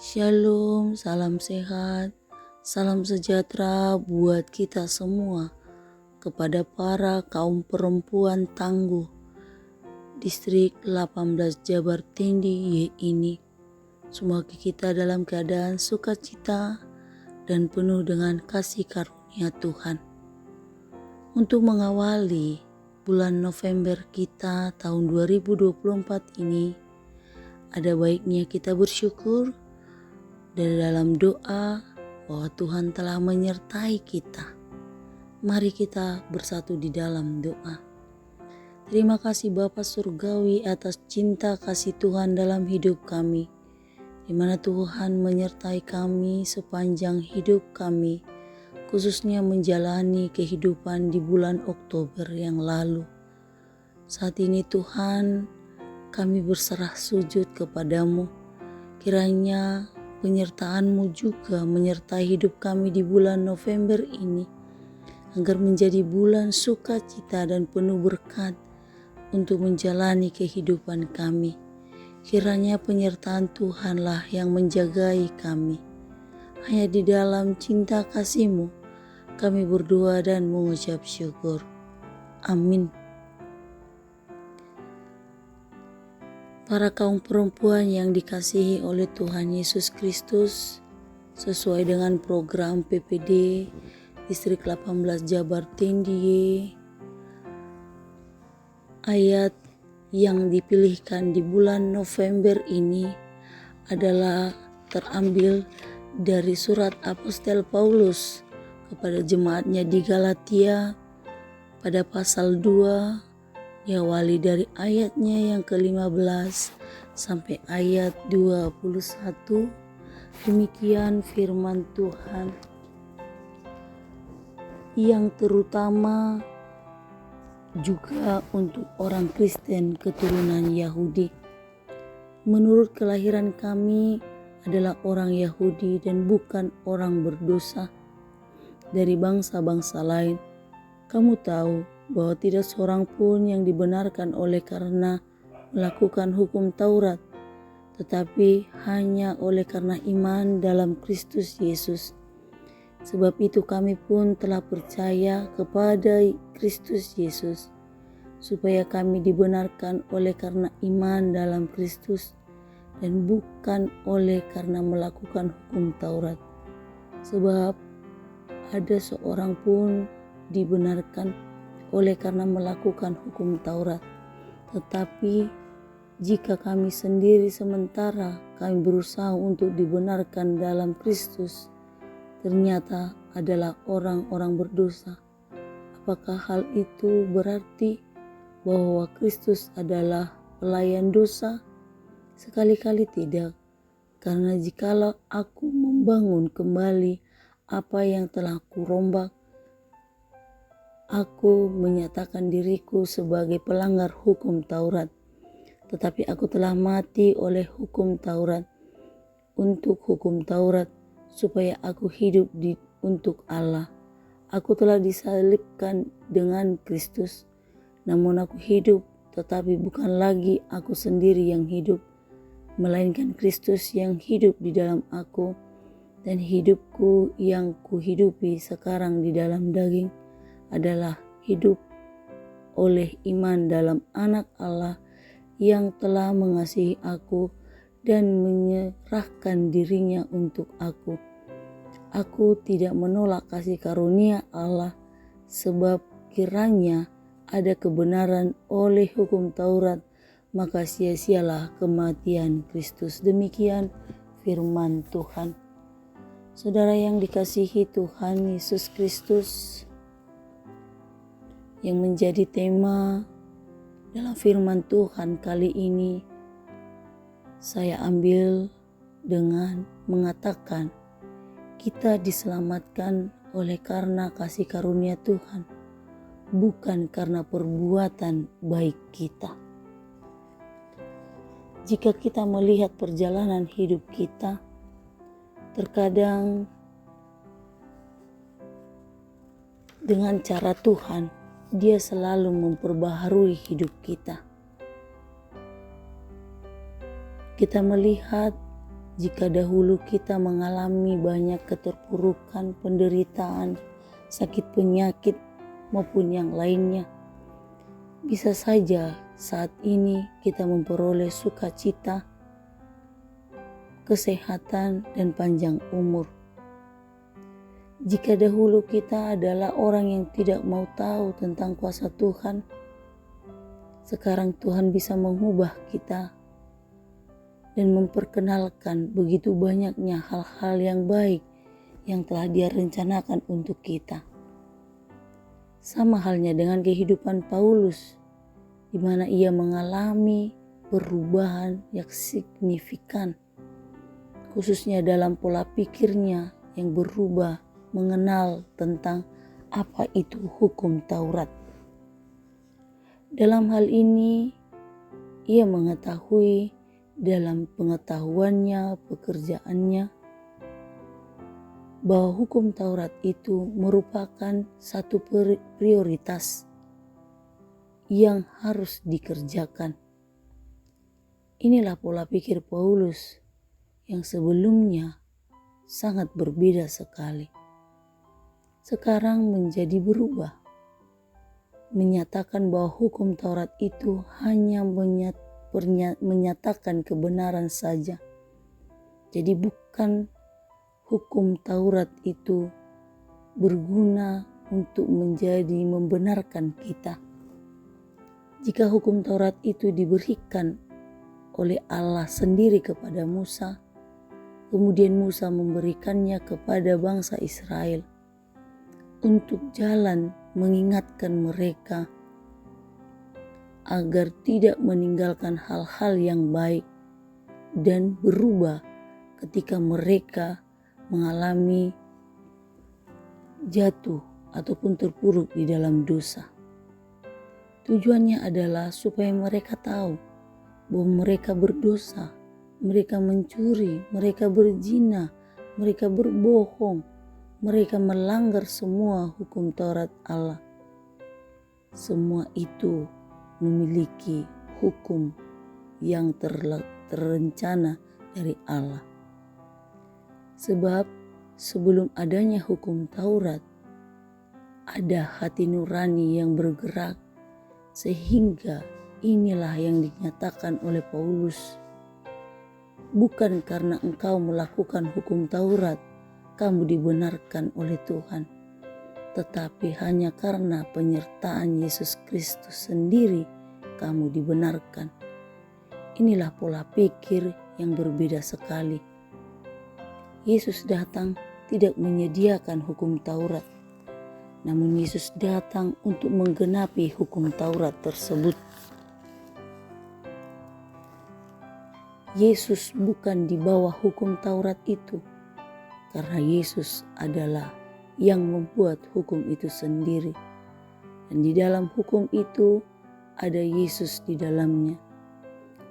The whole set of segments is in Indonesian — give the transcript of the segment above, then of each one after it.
Shalom, salam sehat, salam sejahtera buat kita semua. Kepada para kaum perempuan tangguh Distrik 18 Jabar Tinggi Y ini. Semoga kita dalam keadaan sukacita dan penuh dengan kasih karunia Tuhan. Untuk mengawali bulan November kita tahun 2024 ini, ada baiknya kita bersyukur dari dalam doa bahwa Tuhan telah menyertai kita. Mari kita bersatu di dalam doa. Terima kasih Bapa Surgawi atas cinta kasih Tuhan dalam hidup kami, di mana Tuhan menyertai kami sepanjang hidup kami, khususnya menjalani kehidupan di bulan Oktober yang lalu. Saat ini Tuhan, kami berserah sujud kepadamu. Kiranya penyertaan-Mu juga menyertai hidup kami di bulan November ini, agar menjadi bulan sukacita dan penuh berkat untuk menjalani kehidupan kami. Kiranya penyertaan Tuhanlah yang menjagai kami. Hanya di dalam cinta kasih-Mu kami berdoa dan mengucap syukur. Amin. Para kaum perempuan yang dikasihi oleh Tuhan Yesus Kristus, sesuai dengan program PPD Distrik 18 Jabar Tinggi, ayat yang dipilihkan di bulan November ini adalah terambil dari surat Apostel Paulus kepada jemaatnya di Galatia pada pasal 2, diawali dari ayatnya yang ke-15 sampai ayat 21. Demikian firman Tuhan, yang terutama juga untuk orang Kristen keturunan Yahudi. Menurut kelahiran kami adalah orang Yahudi dan bukan orang berdosa dari bangsa-bangsa lain. Kamu tahu bahwa tidak seorang pun yang dibenarkan oleh karena melakukan hukum Taurat, tetapi hanya oleh karena iman dalam Kristus Yesus. Sebab itu kami pun telah percaya kepada Kristus Yesus, supaya kami dibenarkan oleh karena iman dalam Kristus dan bukan oleh karena melakukan hukum Taurat. Sebab ada seorang pun dibenarkan oleh karena melakukan hukum Taurat. Tetapi jika kami sendiri sementara kami berusaha untuk dibenarkan dalam Kristus, ternyata adalah orang-orang berdosa. Apakah hal itu berarti bahwa Kristus adalah pelayan dosa? Sekali-kali tidak. Karena jikalau aku membangun kembali apa yang telah kurombak, aku menyatakan diriku sebagai pelanggar hukum Taurat. Tetapi aku telah mati oleh hukum Taurat untuk hukum Taurat, supaya aku hidup untuk Allah. Aku telah disalibkan dengan Kristus, namun aku hidup, tetapi bukan lagi aku sendiri yang hidup, melainkan Kristus yang hidup di dalam aku. Dan hidupku yang kuhidupi sekarang di dalam daging adalah hidup oleh iman dalam Anak Allah yang telah mengasihi aku dan menyerahkan dirinya untuk aku. Aku tidak menolak kasih karunia Allah, sebab kiranya ada kebenaran oleh hukum Taurat, maka sia-sialah kematian Kristus. Demikian firman Tuhan. Saudara yang dikasihi Tuhan Yesus Kristus, yang menjadi tema dalam firman Tuhan kali ini, saya ambil dengan mengatakan kita diselamatkan oleh karena kasih karunia Tuhan, bukan karena perbuatan baik kita. Jika kita melihat perjalanan hidup kita, terkadang dengan cara Tuhan, Dia selalu memperbaharui hidup kita. Kita melihat Jika dahulu kita mengalami banyak keterpurukan, penderitaan, sakit penyakit maupun yang lainnya, bisa saja saat ini kita memperoleh sukacita, kesehatan, dan panjang umur. Jika dahulu kita adalah orang yang tidak mau tahu tentang kuasa Tuhan, sekarang Tuhan bisa mengubah kita dan memperkenalkan begitu banyaknya hal-hal yang baik yang telah Dia rencanakan untuk kita. Sama halnya dengan kehidupan Paulus, di mana ia mengalami perubahan yang signifikan, khususnya dalam pola pikirnya yang berubah, mengenal tentang apa itu hukum Taurat. Dalam hal ini, ia mengetahui dalam pengetahuannya, pekerjaannya, bahwa hukum Taurat itu merupakan satu prioritas yang harus dikerjakan. Inilah pola pikir Paulus yang sebelumnya sangat berbeda sekali. Sekarang menjadi berubah, menyatakan bahwa hukum Taurat itu hanya menyatakan kebenaran saja. Jadi bukan hukum Taurat itu berguna untuk menjadi membenarkan kita. Jika hukum Taurat itu diberikan oleh Allah sendiri kepada Musa, kemudian Musa memberikannya kepada bangsa Israel untuk jalan mengingatkan mereka agar tidak meninggalkan hal-hal yang baik dan berubah ketika mereka mengalami jatuh ataupun terpuruk di dalam dosa. Tujuannya adalah supaya mereka tahu bahwa mereka berdosa, mereka mencuri, mereka berzina, mereka berbohong, mereka melanggar semua hukum Taurat Allah. Semua itu memiliki hukum yang terencana dari Allah. Sebab sebelum adanya hukum Taurat, ada hati nurani yang bergerak, sehingga inilah yang dinyatakan oleh Paulus. Bukan karena engkau melakukan hukum Taurat, kamu dibenarkan oleh Tuhan, tetapi hanya karena penyertaan Yesus Kristus sendiri kamu dibenarkan. Inilah pola pikir yang berbeda sekali. Yesus datang tidak menyediakan hukum Taurat, namun Yesus datang untuk menggenapi hukum Taurat tersebut. Yesus bukan di bawah hukum Taurat itu, karena Yesus adalah yang membuat hukum itu sendiri. Dan di dalam hukum itu ada Yesus di dalamnya.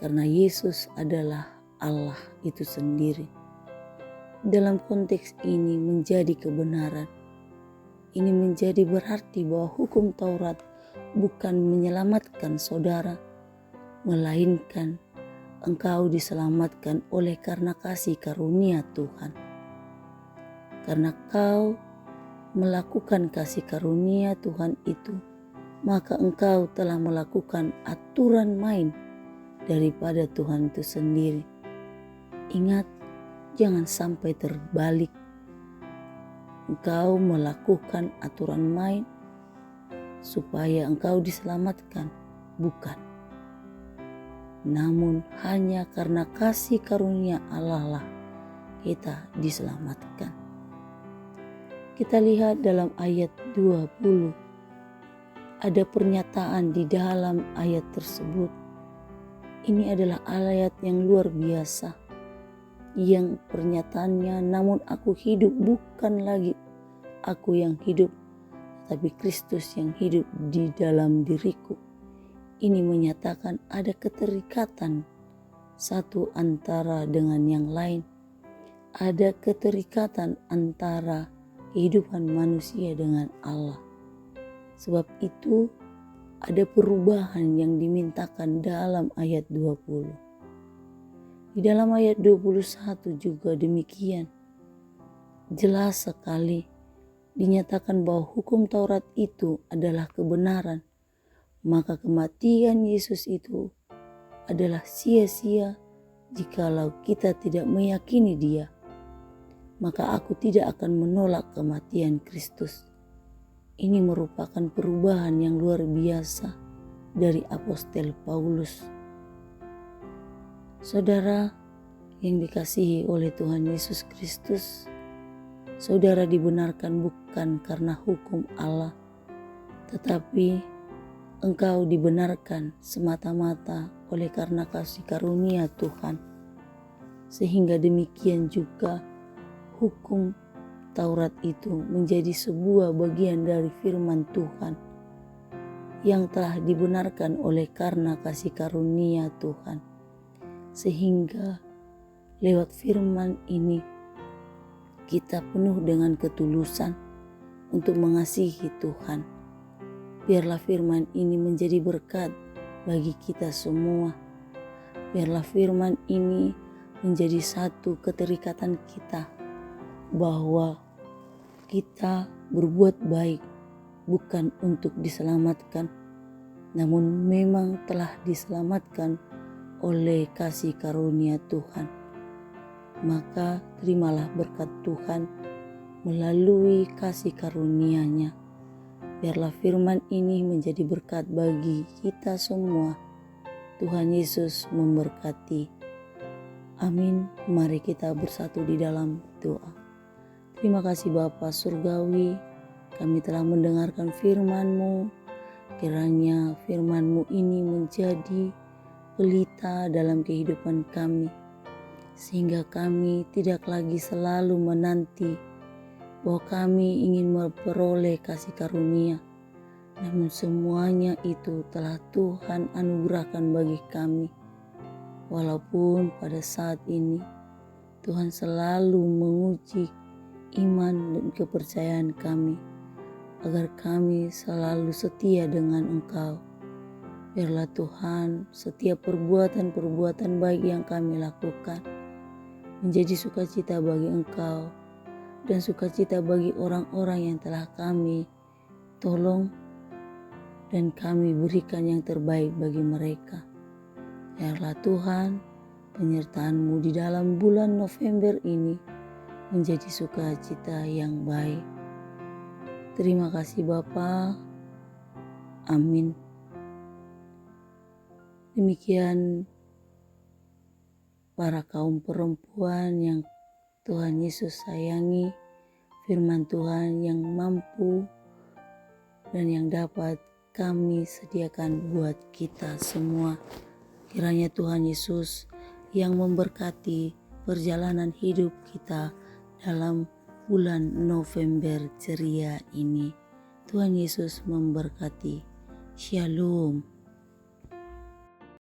Karena Yesus adalah Allah itu sendiri. Dalam konteks ini menjadi kebenaran. Ini menjadi berarti bahwa hukum Taurat bukan menyelamatkan saudara, melainkan engkau diselamatkan oleh karena kasih karunia Tuhan. Karena kau melakukan kasih karunia Tuhan itu, maka engkau telah melakukan aturan main daripada Tuhan itu sendiri. Ingat, jangan sampai terbalik. Engkau melakukan aturan main supaya engkau diselamatkan, bukan. Namun hanya karena kasih karunia Allah lah kita diselamatkan. Kita lihat dalam ayat 20, ada pernyataan di dalam ayat tersebut. Ini adalah ayat yang luar biasa, yang pernyataannya, namun aku hidup bukan lagi aku yang hidup, tapi Kristus yang hidup di dalam diriku. Ini menyatakan ada keterikatan satu antara dengan yang lain. Ada keterikatan antara kehidupan manusia dengan Allah. Sebab itu ada perubahan yang dimintakan dalam ayat 20. Di dalam ayat 21 juga demikian. Jelas sekali dinyatakan bahwa hukum Taurat itu adalah kebenaran. Maka kematian Yesus itu adalah sia-sia jikalau kita tidak meyakini Dia. Maka aku tidak akan menolak kematian Kristus. Ini merupakan perubahan yang luar biasa dari Apostel Paulus. Saudara yang dikasihi oleh Tuhan Yesus Kristus, saudara dibenarkan bukan karena hukum Allah, tetapi engkau dibenarkan semata-mata oleh karena kasih karunia Tuhan. Sehingga demikian juga hukum Taurat itu menjadi sebuah bagian dari firman Tuhan yang telah dibenarkan oleh karena kasih karunia Tuhan. Sehingga lewat firman ini kita penuh dengan ketulusan untuk mengasihi Tuhan. Biarlah firman ini menjadi berkat bagi kita semua. Biarlah firman ini menjadi satu keterikatan kita bahwa kita berbuat baik bukan untuk diselamatkan, namun memang telah diselamatkan oleh kasih karunia Tuhan. Maka terimalah berkat Tuhan melalui kasih karunia-Nya. Biarlah firman ini menjadi berkat bagi kita semua. Tuhan Yesus memberkati. Amin. Mari kita bersatu di dalam doa. Terima kasih Bapa Surgawi, kami telah mendengarkan firman-Mu. Kiranya firman-Mu ini menjadi pelita dalam kehidupan kami, sehingga kami tidak lagi selalu menanti bahwa kami ingin memperoleh kasih karunia, namun semuanya itu telah Tuhan anugerahkan bagi kami. Walaupun pada saat ini Tuhan selalu menguji iman dan kepercayaan kami, agar kami selalu setia dengan Engkau. Biarlah Tuhan setiap perbuatan-perbuatan baik yang kami lakukan menjadi sukacita bagi Engkau dan sukacita bagi orang-orang yang telah kami tolong, dan kami berikan yang terbaik bagi mereka. Biarlah Tuhan penyertaan-Mu di dalam bulan November ini menjadi sukacita yang baik. Terima kasih Bapa. Amin. Demikian para kaum perempuan yang Tuhan Yesus sayangi, firman Tuhan yang mampu dan yang dapat kami sediakan buat kita semua. Kiranya Tuhan Yesus yang memberkati perjalanan hidup kita dalam bulan November ceria ini. Tuhan Yesus memberkati. Shalom.